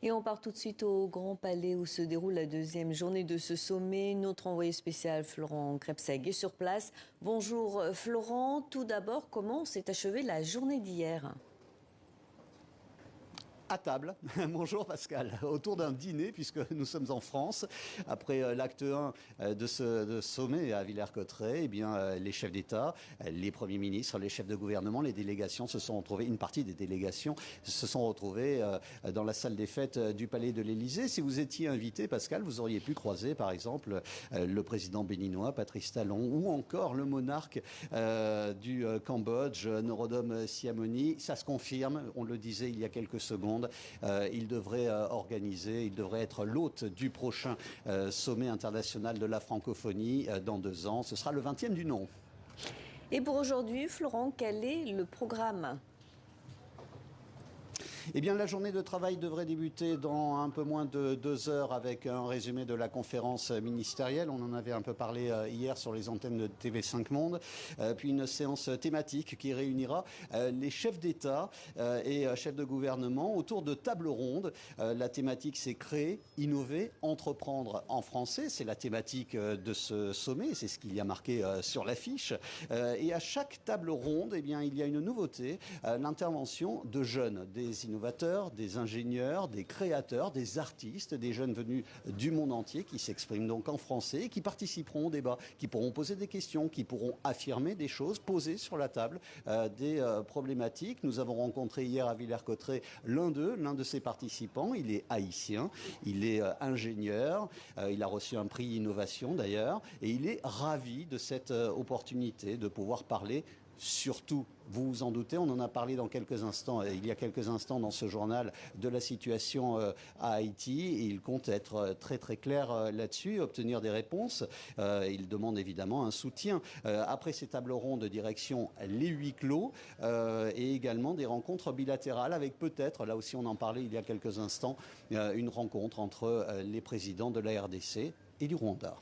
Et on part tout de suite au Grand Palais où se déroule la deuxième journée de ce sommet. Notre envoyé spécial Florent Krebseg est sur place. Bonjour Florent, tout d'abord, comment s'est achevée la journée d'hier ? À table, bonjour Pascal, autour d'un dîner puisque nous sommes en France. Après l'acte 1 de ce sommet à Villers-Cotterêts, eh bien, les chefs d'État, les premiers ministres, les chefs de gouvernement, les délégations se sont retrouvés, une partie des délégations se sont retrouvées dans la salle des fêtes du Palais de l'Élysée. Si vous étiez invité, Pascal, vous auriez pu croiser par exemple le président béninois, Patrice Talon, ou encore le monarque du Cambodge, Norodom Sihamoni. Ça se confirme, on le disait il y a quelques secondes. Il devrait organiser, il devrait être l'hôte du prochain sommet international de la francophonie dans 2 ans. Ce sera le 20e du nom. Et pour aujourd'hui, Florent, quel est le programme ? Eh bien, la journée de travail devrait débuter dans un peu moins de 2 heures avec un résumé de la conférence ministérielle. On en avait un peu parlé hier sur les antennes de TV5 Monde. Puis une séance thématique qui réunira les chefs d'État et chefs de gouvernement autour de tables rondes. La thématique, c'est créer, innover, entreprendre en français. C'est la thématique de ce sommet. C'est ce qu'il y a marqué sur l'affiche. Et à chaque table ronde, eh bien, il y a une nouveauté, l'intervention de jeunes, des innovateurs, des ingénieurs, des créateurs, des artistes, des jeunes venus du monde entier qui s'expriment donc en français et qui participeront au débat, qui pourront poser des questions, qui pourront affirmer des choses, poser sur la table des problématiques. Nous avons rencontré hier à Villers-Cotterêts l'un de ces participants. Il est haïtien, il est ingénieur, il a reçu un prix innovation d'ailleurs, et il est ravi de cette opportunité de pouvoir parler. Surtout, vous vous en doutez, on en a parlé il y a quelques instants dans ce journal de la situation à Haïti. Et il compte être très très clair là-dessus, obtenir des réponses. Il demande évidemment un soutien. Après ces tables rondes de direction, les huis clos et également des rencontres bilatérales avec peut-être, là aussi on en parlait il y a quelques instants, une rencontre entre les présidents de la RDC et du Rwanda.